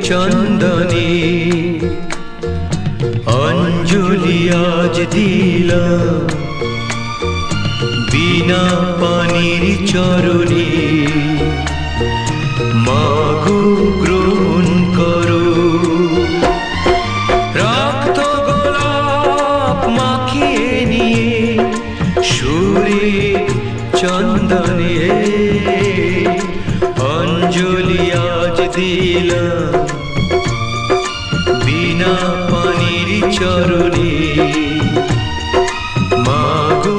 চন্দনে অঞ্জলি আজ দিলাম বিনা পানির চরণে মাগো গ্রহণ করো রক্ত গোলাপ মাখিয়ে নিয়ে সুরে চন্দনে অঞ্জলি আজ দিলাম বিনা পানির চরণে মাগো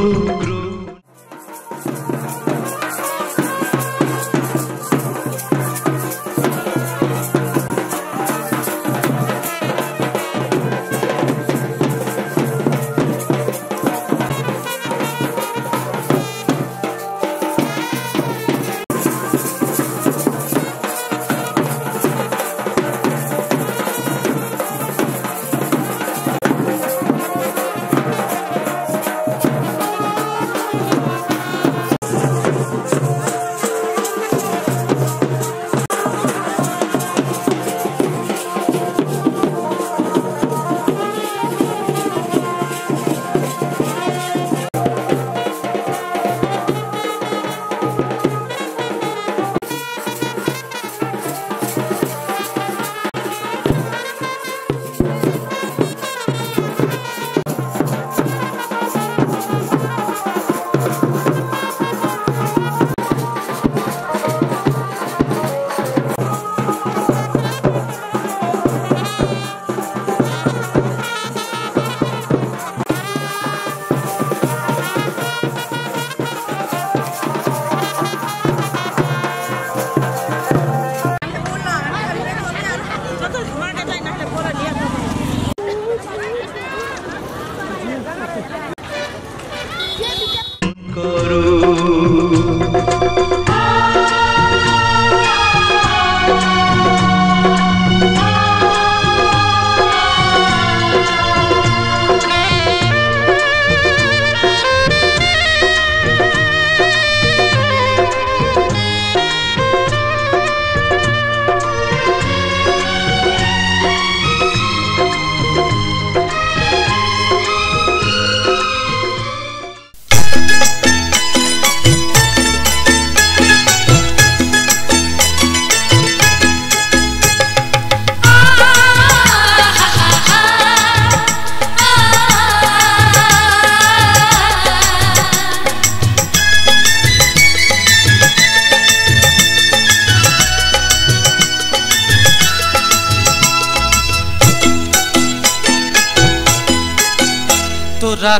তোরা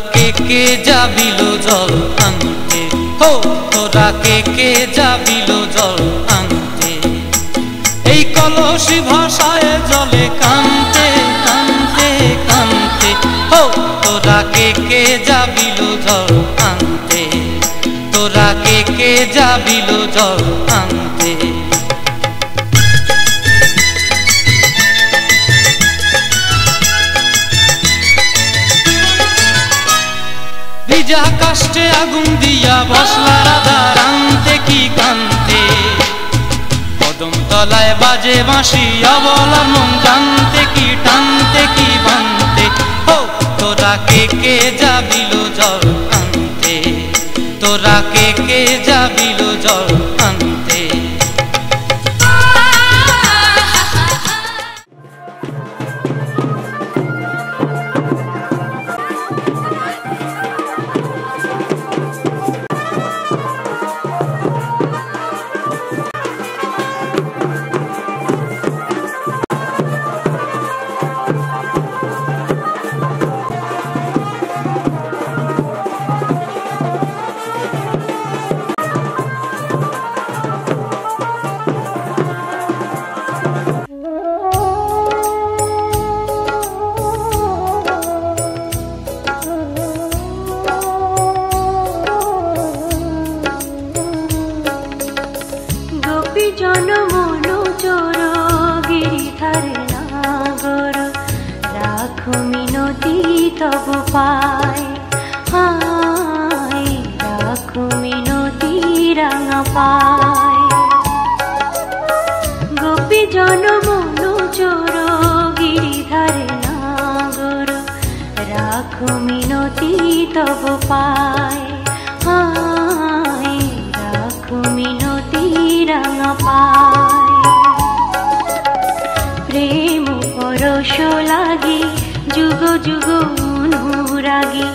কে যাবিল জল আনতে হো তোরা কে যাবিল জল আনতে এই কলসি ভাষায় জলে কানতে কানতে কানতে হো তোরা কে যাবিল জল আনতে তোরা কে যাবিল জল আনতে ভিজা কাষ্টে আগুন দিয়া বসলা রাধা রান্তে কি কান্তে কদম তলায় বাজে বাঁশি অবলার মন জানতে কি টানতে কি বানতে হো তোরা কে যাবিল জল আনতে তোরা কে যাবিল জল আনতে রাখো মিনতি তব পায়, হায় রাখো মিনতি রাঙা পায়। প্রেম পরশ লাগি যুগ যুগ অনুরাগী,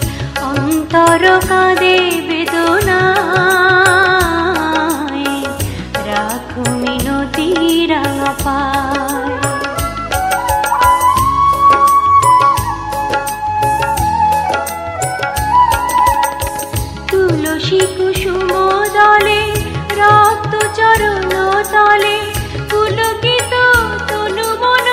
অন্তর কাঁদে বেদনায়, রাখো মিনতি রাঙা পায়। তুলসী কুসুম দলে রক্ত চরণ তলে, পুলকিত তনু মন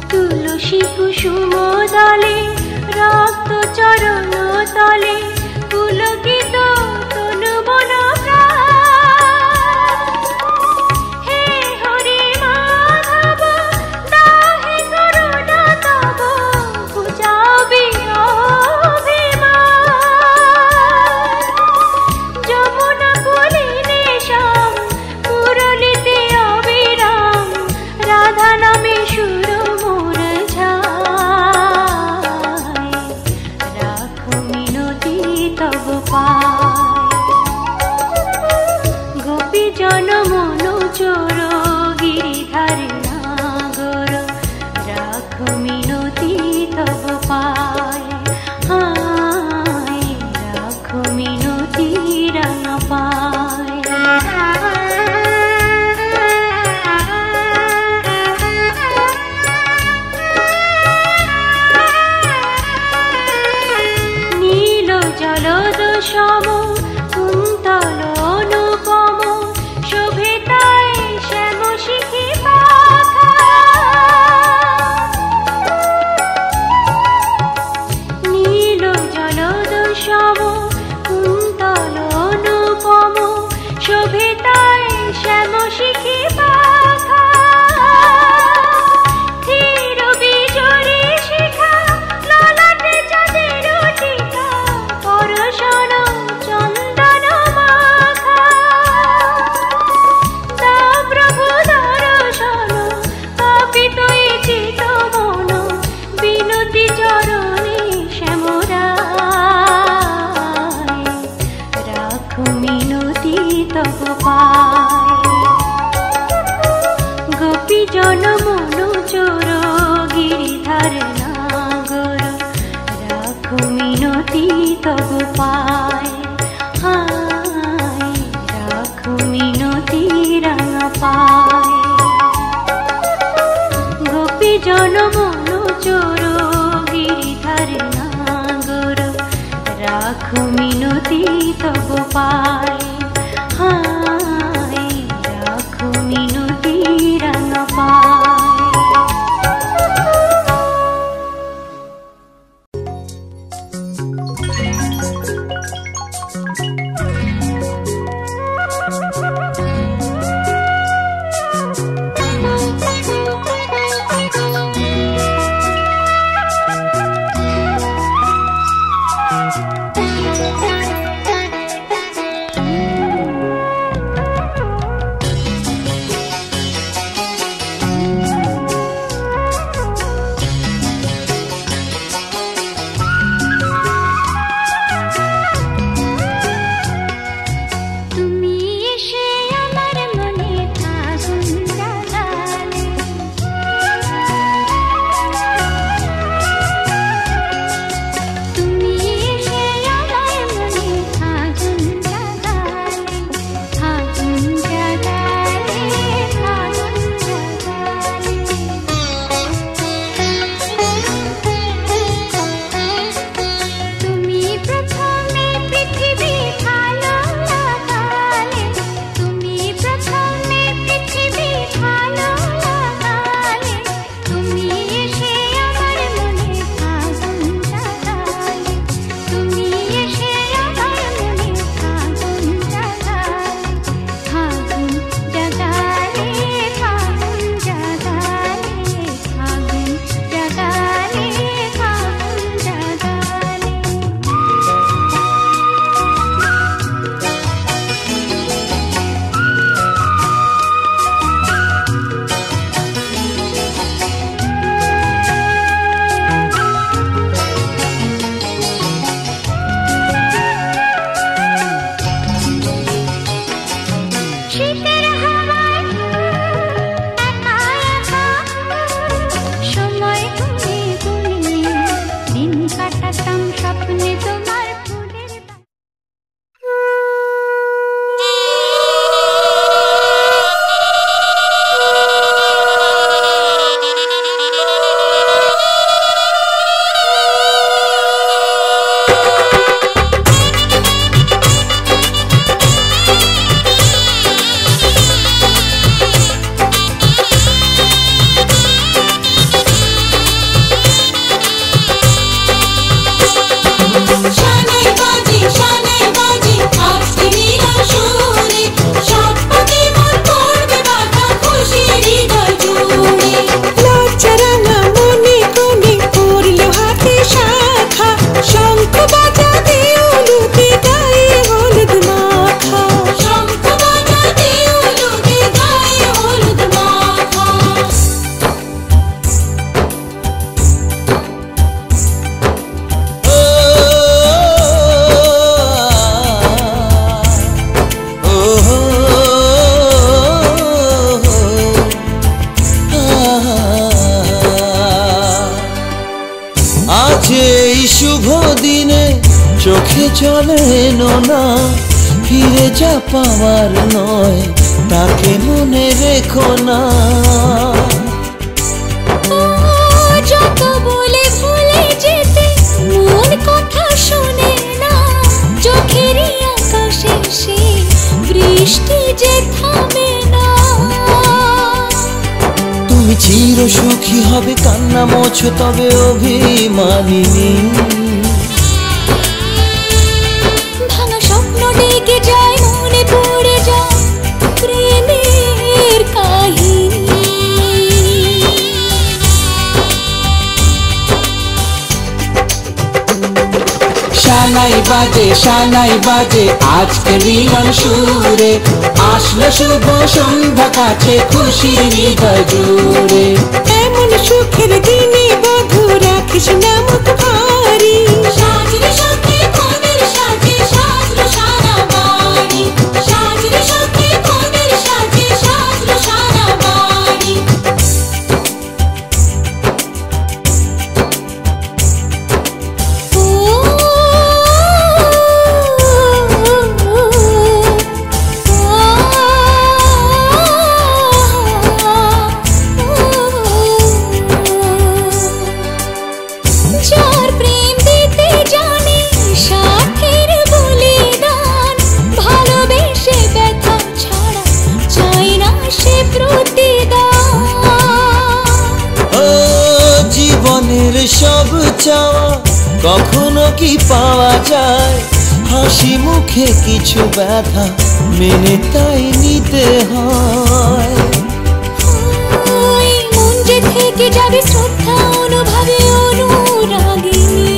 তুলসী কুসুম দলে রক্ত চরণ তলে, পুলকিত তনু মন হে হরি মাধব দাহে করুণা তব, বুঝাবি অভিমান। যমুনা কুলিনে শ্যাম মুরলিতে অবিরাম, রাধা নামে সুর মোর ঝায়, রাখো মিনতি তব পায়। গোপী জন মন চোর গিরিধার নাগর, রাখো মিনতি তব পায়, হায় রাখো মিনতি রাঙা পায়। নীল জলদ সম কুন্তল অনুপম, শোভে তাই শ্যাম শিখি পাখা। নীল জলদ সম কুন্তল অনুপম, শোভে তাই শ্যাম শিখি পাখা। ধীর বিজড়ি শিখা ললাটে চাঁদের টিকা, পরশন চন্দন মাখা। তা প্রভু দর্শন পাপিত চিত মন, বিনতি চরণে শ্যামরায়, রাখো মিনতি তব পায়। গোপী জন মন চোর গিরিধার নাগর, রাখো মিনতি তব পায়, হায় রাখো মিনতি রাঙা পায়। গোপী জন মন চোর গিরিধার নাগর, রাখো মিনতি তব পায়, হায় রাখো মিনতি রাঙা পায়। চলে না, ফিরে যা পাওয়ার নয় তাকে মনে রেখো না। যত বলে ভুলে যেতে মন কথা শোনে না, চোখেরই আকাশে সে বৃষ্টি যে থামে না। তুমি চির সুখী হবে কান্না মোছো তবে অভিমানিনী। ভাঙা স্বপ্ন ডেকে যায় মনে পড়ে যায় প্রেমের কাহিনী। শানাই বাজে আজকে মিলন সুরে, আসলো শুভ সন্ধ্যা কাছে খুশির হৃদয় জুড়ে। এমন সুখের দিনে বধূ রাখিস না মুখ ভারী, সাজরে সখী কোনের সাজে সাজলো সারা বাড়ি, সাজরে সখী কোনের সাজে সাজলো সারা বাড়ি। যার প্রেম দিতে জানে সাথের বলিদান, ভালোবেসে ব্যথা ছাড়া চাই না সে প্রতিদান। ও জীবনের সব চাওয়া কখনো কি পাওয়া যায়, হাসি মুখে কিছু ব্যথা মেনে তাই নিতে হয়। ওই মন যে থেকে যাবে শ্রদ্ধা অনুভবে অনুরাগিনী।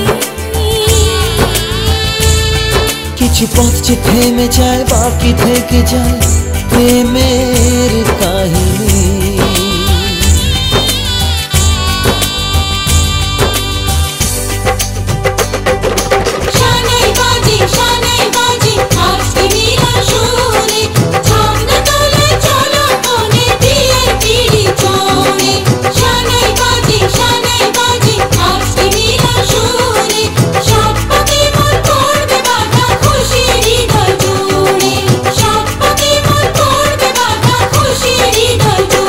কিছু পথ যে থেমে যায় বাকি থেকে যায় প্রেমের কাহিনী। শানাই বাজে আজকে মিলন সুরে, ঝর্ণা তোলে চলো কোনে বিয়ের পিড়ি চড়ে। শানাই বাজে আজকে মিলন সুরে, সাত পাকে মন করবে বাধা খুশির হৃদয় জুড়ে, সাত পাকে মন করবে বাধা খুশির হৃদয় জুড়ে।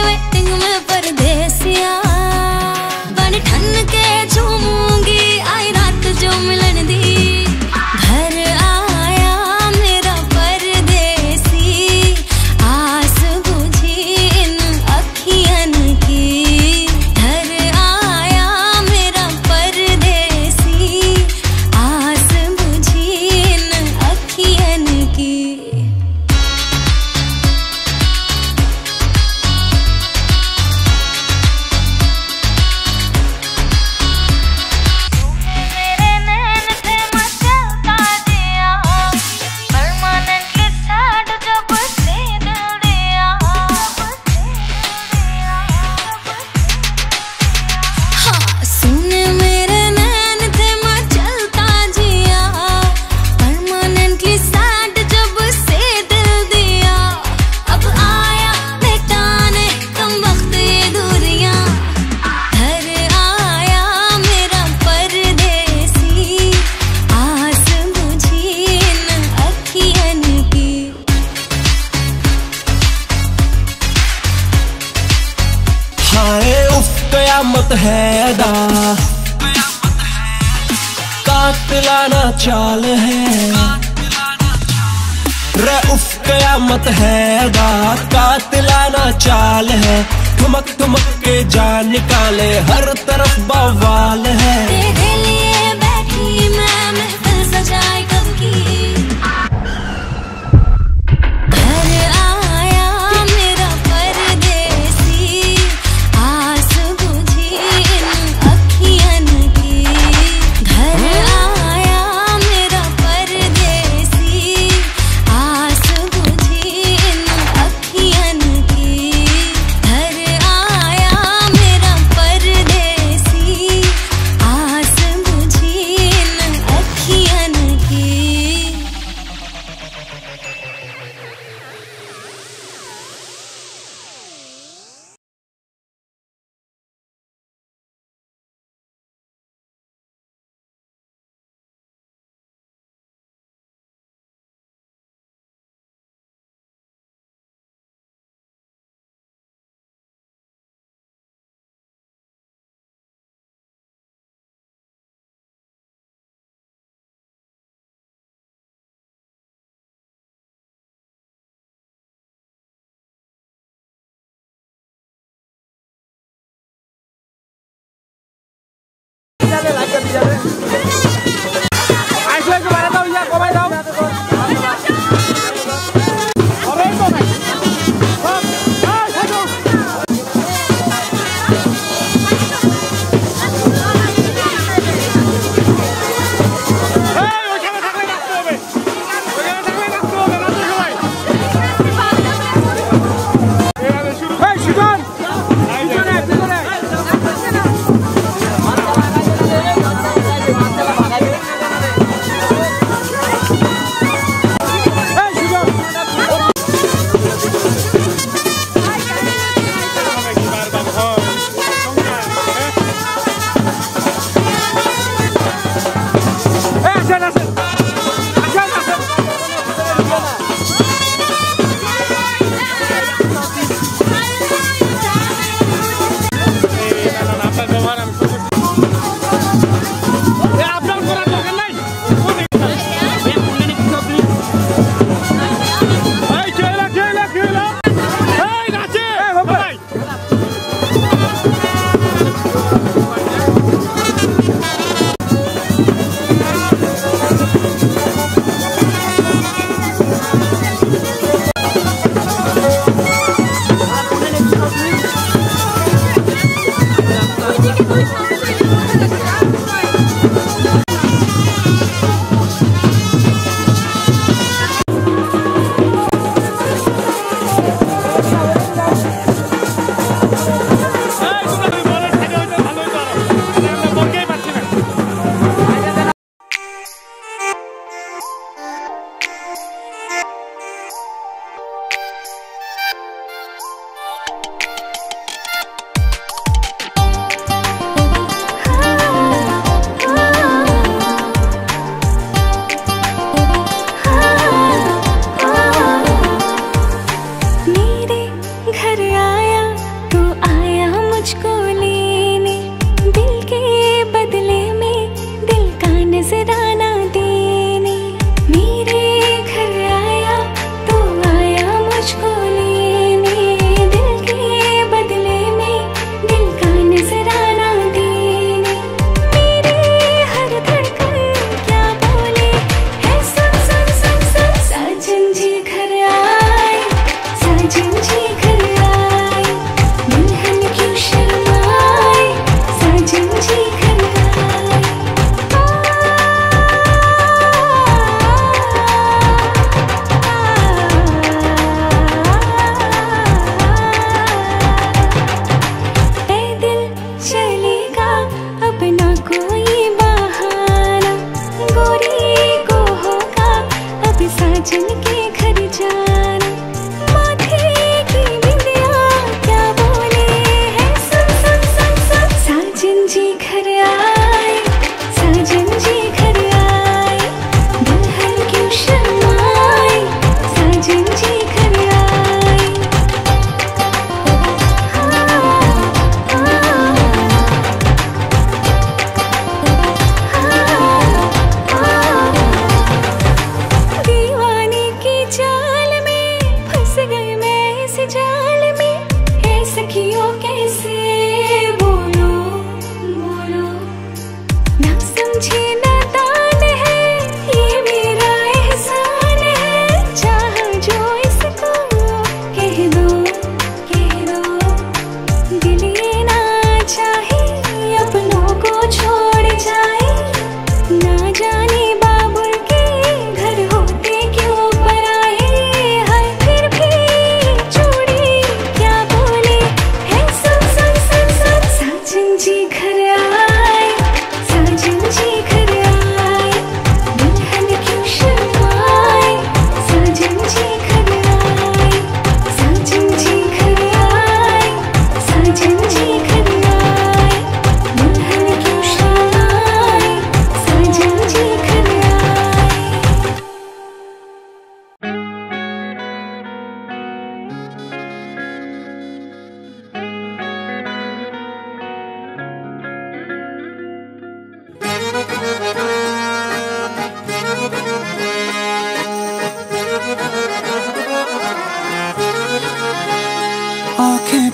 waiting हाय उफ कयामत है अदा, कातिलाना चाल है रे उफ कयामत है अदा, कातिलाना चाल है। ठुमक ठुमक के जान निकाले हर तरफ बवाल है। तेरे लिए बैठी मैं महफिल सजाए कब की, घर आया मेरा परदेसी, आस बुझी इन अखियन की। घर आया मेरा परदेसी, आस बुझी इन अखियन की। घर आया मेरा परदेसी, आस बुझी इन अखियन की।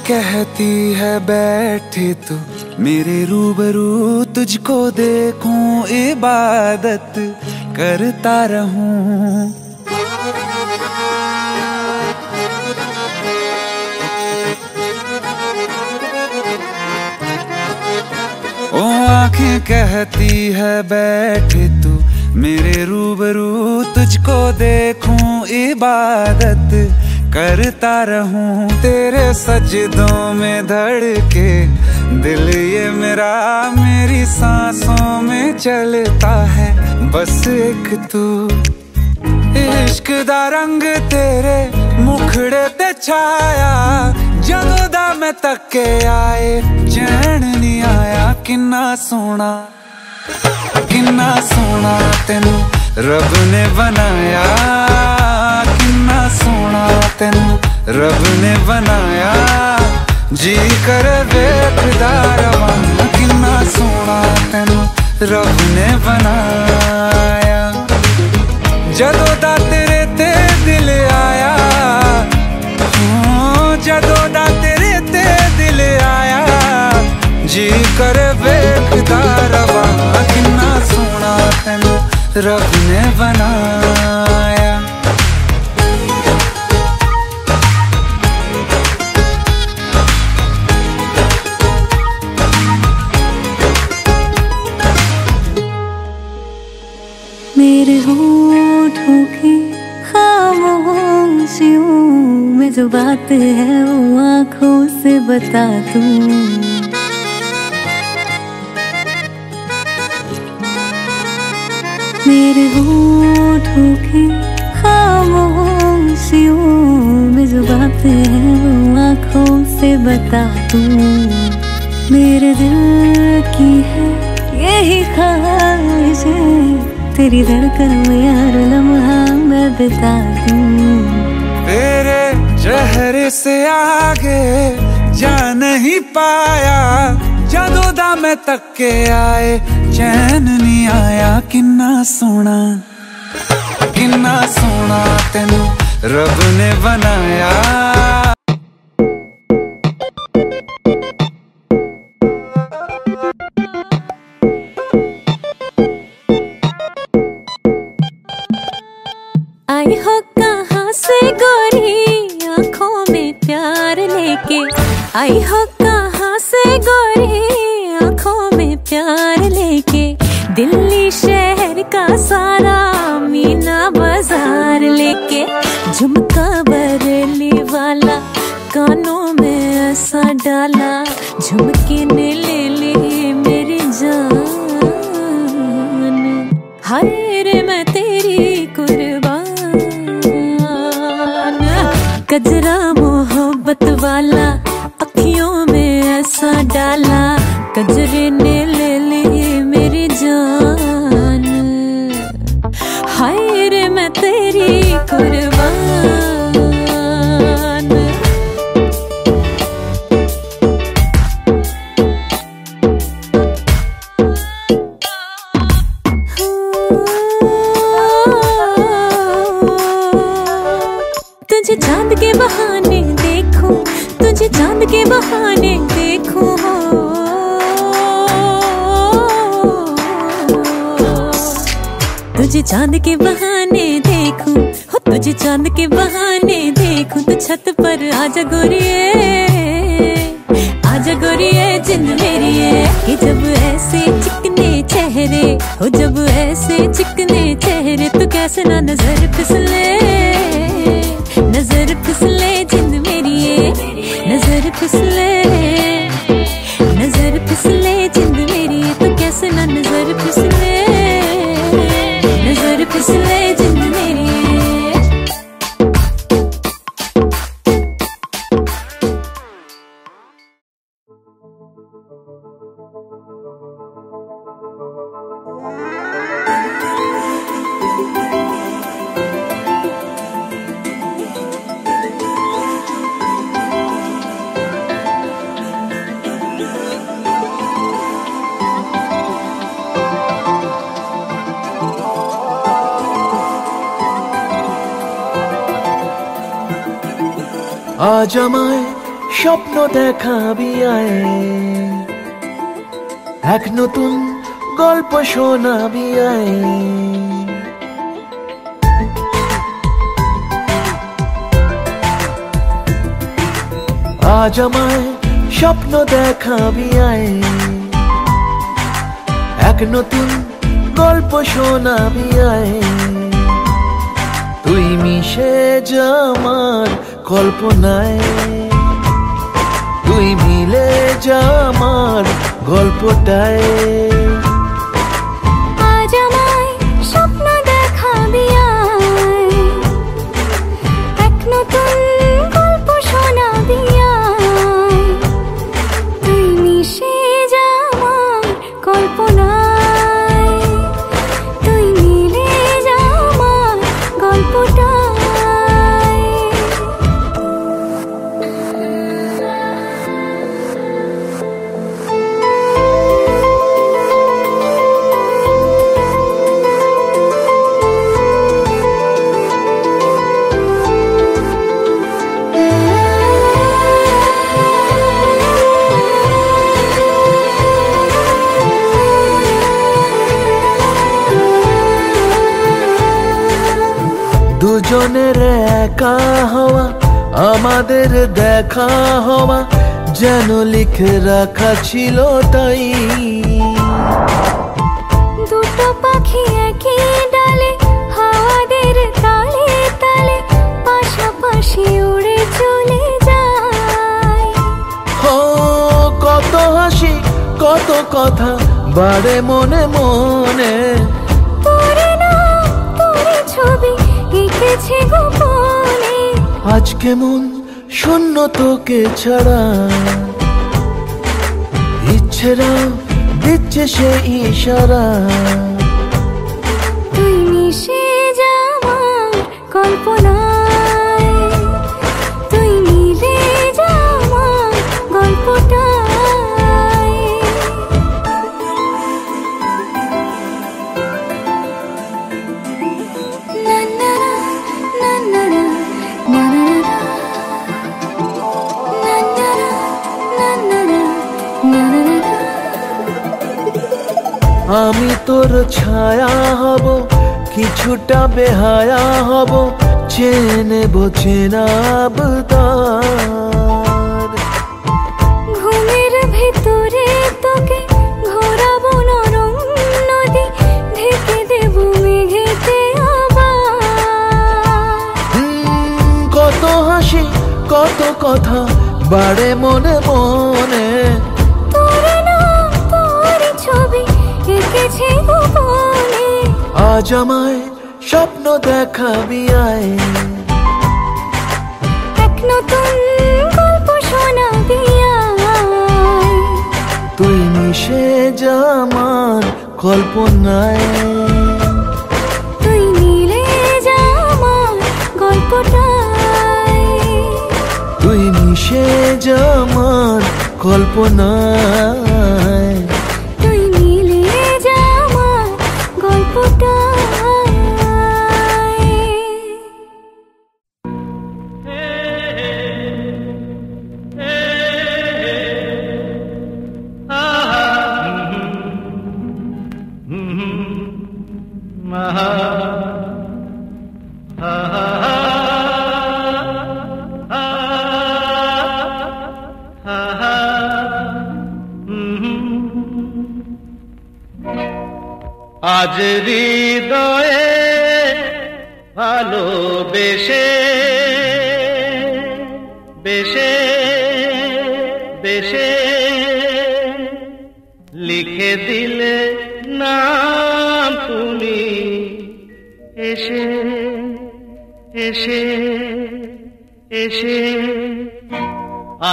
कहती है बैठे तू मेरे रूबरू, तुझको देखूं इबादत करता रहूं। ओ आंखें कहती है बैठे तू मेरे रूबरू, तुझको देखूं इबादत करता रहूं। तेरे सजदों में धड़के दिल ये मेरा, मेरी सांसों में चलता है बस एक तू। इश्क दा रंग तेरे मुखड़े ते छाया, जदों दा मैं तके आए चैन नहीं आया। किन्ना सोना तेनू रब ने बनाया, किन्ना सोना तेनू रब ने बनाया। जी कर वेखदा रवां, किन्ना सोना तेनू रब ने बनाया। जदों दा तेरे ते दिल आया, जदों दा तेरे ते दिल आया। जी कर वेखदा रवां, किन्ना सोना तेनू रब ने बनाया। मेरे होठों की खामोशियों में जो बात है वो आँखों से बता दूं। मेरे होठों की खामोशियों में जो बात है वो आँखों से बता दूं। मेरे दिल की है यही ख्वाहिश है, तेरी धड़कन में हर लम्हा मैं बिता दूं। तेरे चेहरे से आगे जा नहीं पाया, जदों दा मैं तके आए चैन नहीं आया। किन्ना सोना तेनू रब ने बनाया। आई हो कहाँ से गोरी आँखों में प्यार लेके, आई हो कहाँ से गोरी आँखों में प्यार लेके। दिल्ली शहर का सारा मीना बाजार लेके, झुमका बरेली वाला कानों में ऐसा डाला, झुमके ने ले ली मेरी जान। हाय रे मैं तेरी कुर्बान, गजरा मोहब्बत वाला अखियों में ऐसा डाला, गजरे ने ले ली मेरी जान। हाय रे मैं तेरी कुर्बान। तुझे चांद के बहाने देखूं, तुझे चांद के बहाने देखूं। तुझे चांद के बहाने देखूं, हो तुझे चांद के बहाने देखूं। तो छत पर आजा गोरिये, आजा गोरिये जिंद मेरी है। कि जब ऐसे चिकने चेहरे हो, जब ऐसे चिकने चेहरे, तो कैसे ना नजर फिसले, नजर फिसले जिंद मेरी है। नजर फिसले, नजर फिसले जिंद मेरी है। तो कैसे ना नजर फिसले, नजर फिसले जिंद मेरी है। आ जमाए স্বপ্ন দেখাবি আয়, এক নতুন গল্প শোনাবি আয়। আজ আমায় স্বপ্ন দেখাবি আয়, এক নতুন গল্প শোনাবি আয়। তুই মিশে যা আমার কল্পনায়, তুই মিলে যা আমার গল্পটায়। আজ আমায় স্বপ্ন দেখাবি আয়, এক নতুন গল্প শোনাবি আয়। তুই মিশে যা আমার কল্পনায়, তুই মিলে যা আমার গল্পটায়। দুজনের একা হওয়া, আমাদের দেখা হওয়া যেন লিখে রাখা ছিল তাই। দুটো পাখি একই ডালে, হাওয়াদের তালে তালে পাশাপাশি উড়ে চলে যায়। ও কত হাসি কত কথা বাড়ে মনে মনে, তোরে নাম তোরে ছবি এঁকেছে গোপনে। আজ কেমন শূন্য তোকে ছাড়া, ইচ্ছেরা দিচ্ছে সে ইশারা। তুই মিশে যা আমার কল্পনায়, তুই মিলে যা আমার গল্পটায়। না না না না না না না না না না। আমি তোর ছায়া হব, কিছুটা বেহায়া হব, চেনে চেনাব তার। ঘুমের ভেতরে তোকে ঘোরাবো নরম নদী, ঢেকে দেব মেঘেতে আবার। কত হাসি কত কথা বাড়ে মনে মনে, তোরে নাম তোরে ছবি এঁকেছে গোপনে। আজ আমায় স্বপ্ন দেখাবি আয়, এক নতুন গল্প শোনাবি আয়। তুই মিশে যা আমার কল্পনায়, তুই মিলে যা আমার গল্পটায়। তুই মিশে যা আমার কল্পনায়। তুই মিলে যা আমার গল্পটায়। আজ হৃদয়ে ভালোবেসে বেশে বেশে লিখে দিলে নাম তুমি এসে এসে এসে।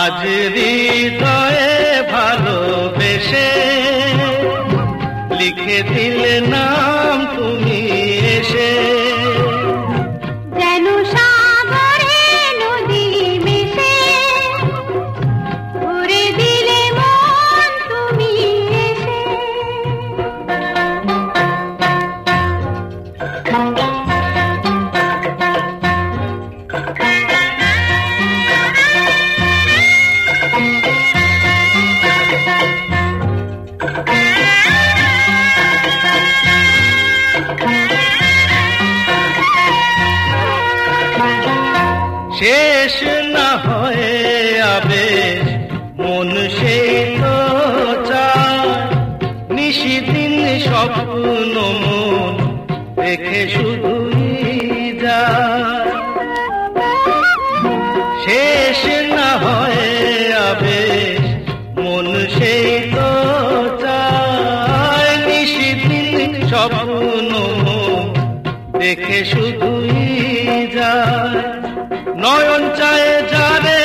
আজ হৃদয়ে ভালোবেসে লিখে দিলে নাম তুমি এসে। যেন সাগরে নদী মিশে ভরে দিলে মন তুমি এসে। সেই তো চায় নিশিদিন স্বপ্ন মন দেখে শুধুই যায় শেষ না হয় আবেশ মন সেই তো চায় নিশিদিন স্বপ্ন মন দেখে শুধুই যায় নয়ন চায় যারে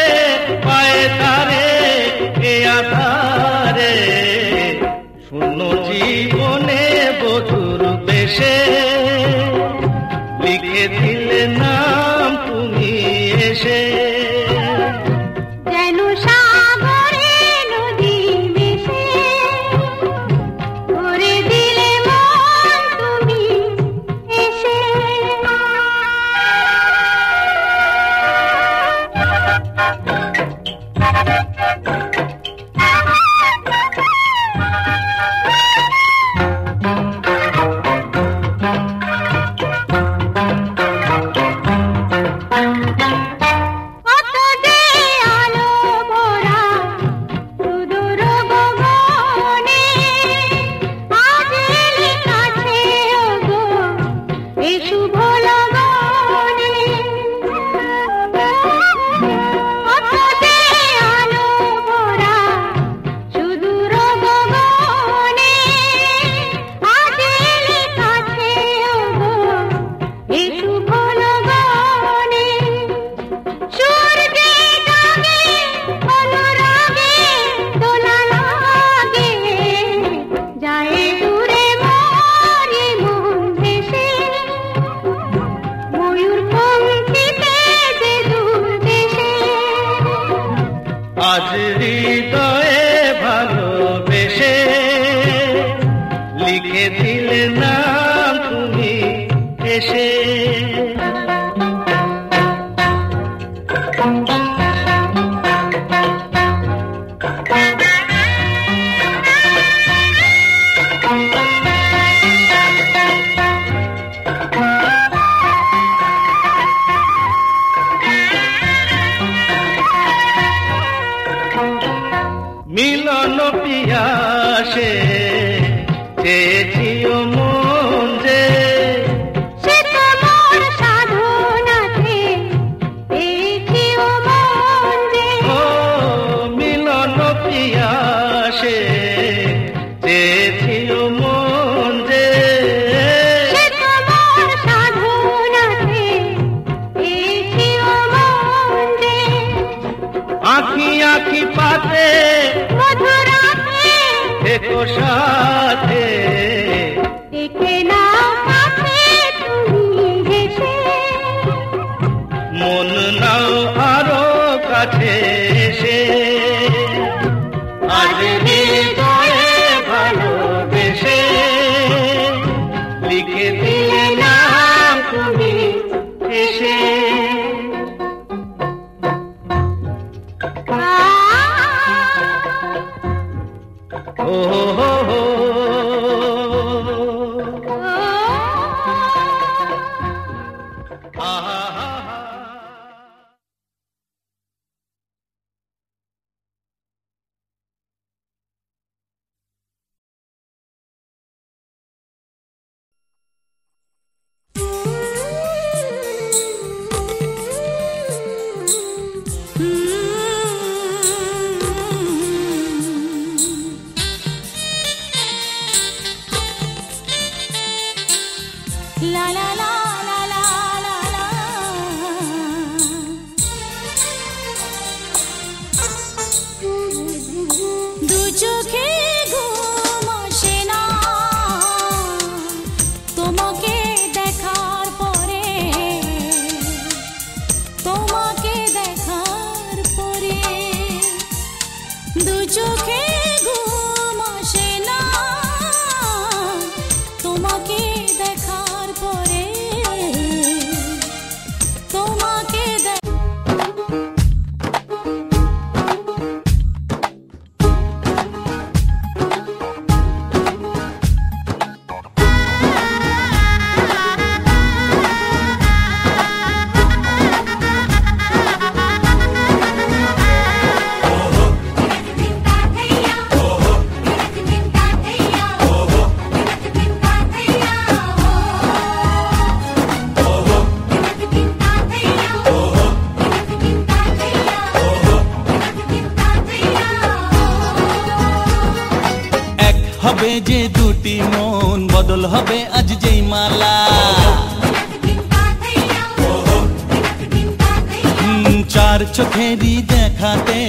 পায়ে তারে এ আধারে শূন্য জীবনে বধুর বেশে লিখে দিলে নাম তুমি এসে যেন সাগরে নদী মিশে ভরে দিলে মন তুমি এসে আজ হৃদয়ে ভালোবেসে লিখে দিলে নাম তুমি এসে মিলন পিয়াসে চেয়েছিও মন যে সে তোমার সাধনাতে পেয়েছিও মন যে ও মিলন পিয়াসে চেয়েছিও মন যে সে তোমার সাধনাতে পেয়েছিও মন যে আঁখি আঁখি পাতে মধুরাতে দেখো সাথে দেখে নাও কাছে তুমি হেসে মন নাও আরো কাছে এসে আজ হৃদয়ে ভালোবেসে লিখে দিলে নাম তুমি এসে ও হো হো হবে যে দুটি মন, বদল হবে আজ যেই মালা। চার চোখেরই দেখাতে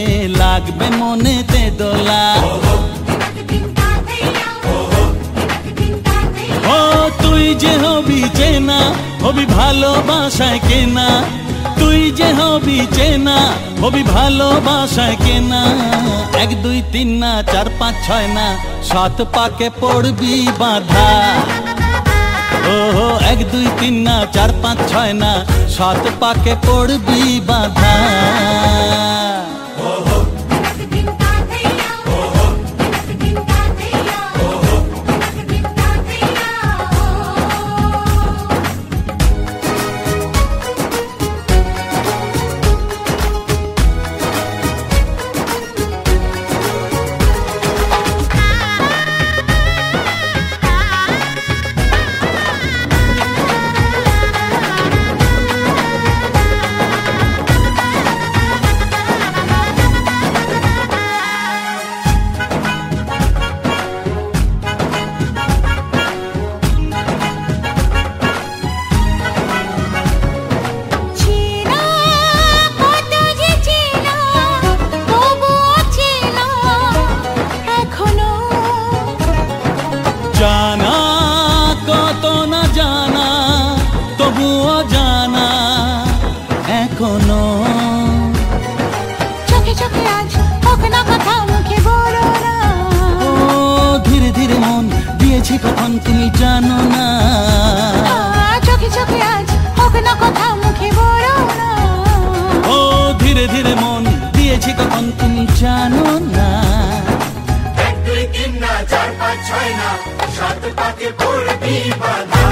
লাগবে মনেতে দোলা। ও তুই যে হবি চেনা, হবি ভালোবাসায় কেনা। তুই যে হবি চেনা, হবি ভালোবাসায় কেনা। 1 2 3 না 4 5 6 না 7 পাকে পড়বি বাধা। ও 1 2 3 না 4 5 6 না 7 পাকে পড়বি বাধা। জানা কত না জানা, তবুও জানা এখনো। চোখে চোখে আজ হোক না কথা, মুখে বলো না। ও ধীরে ধীরে মন দিয়েছি কখন তুমি জানো না। চোখে চোখে আজ হোক না কথা, মুখে বলো না। ও ধীরে ধীরে মন দিয়েছি কখন তুমি জানো না। 1 2 3 না 4 5 6 না 7 পাকে পড়বি বাধা।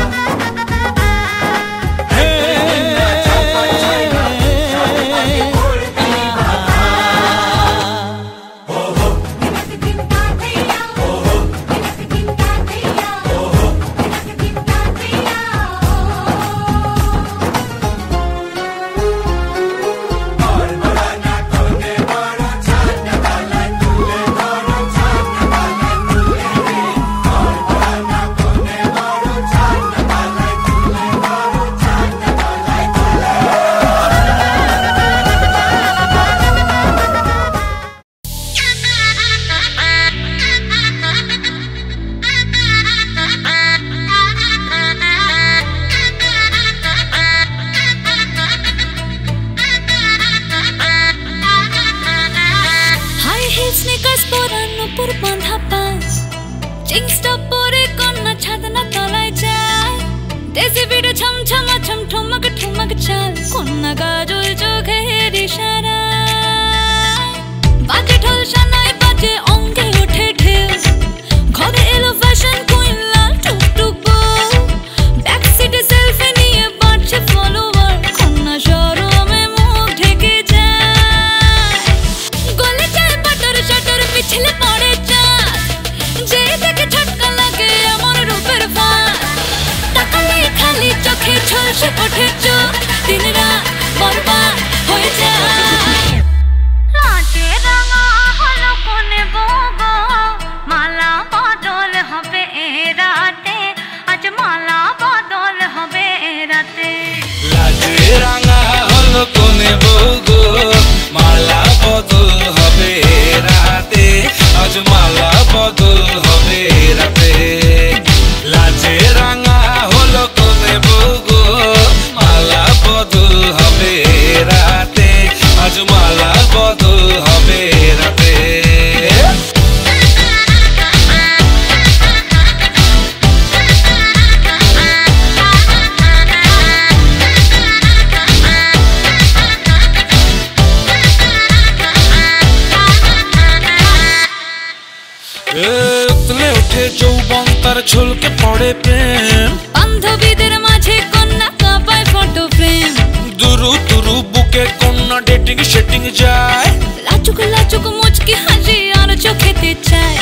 উতলে ওঠে যৌবন তার ঝলকে পড়ে প্রেম। বান্ধবীদের মাঝে কন্যা কাঁপায় ফটো ফ্রেম। দুরু দুরু বুকে কন্যা ডেটিং সেটিং যায়। লাচুক লাচুক মুচকি হাসি আর চোখেতে চায়।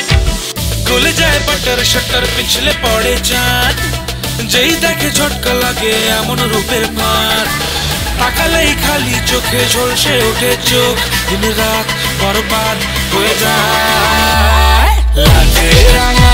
গলে যায় বাটার শাটার পিছলে পড়ে চাঁদ। যেই দেখে ঝটকা লাগে এমন রূপের মার। তাকালেই খালি চোখে ঝলসে ওঠে চোখ। দিন রাত বরবাদ হয়ে যায়। লাজে রাঙা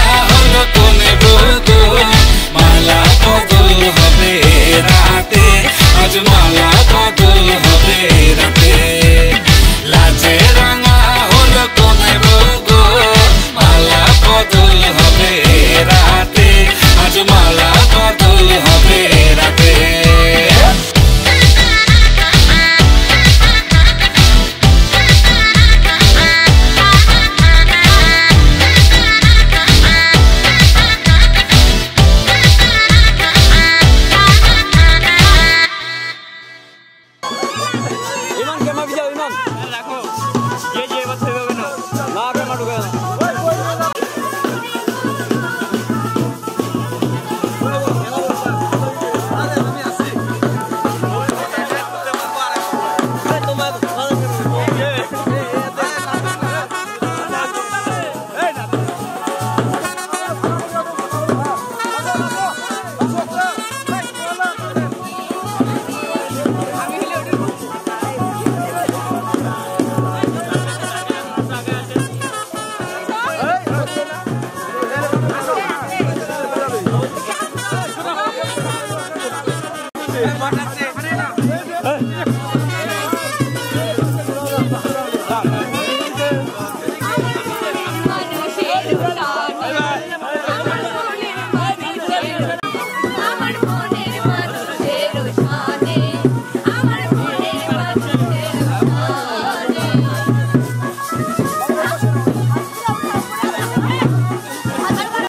বাজে না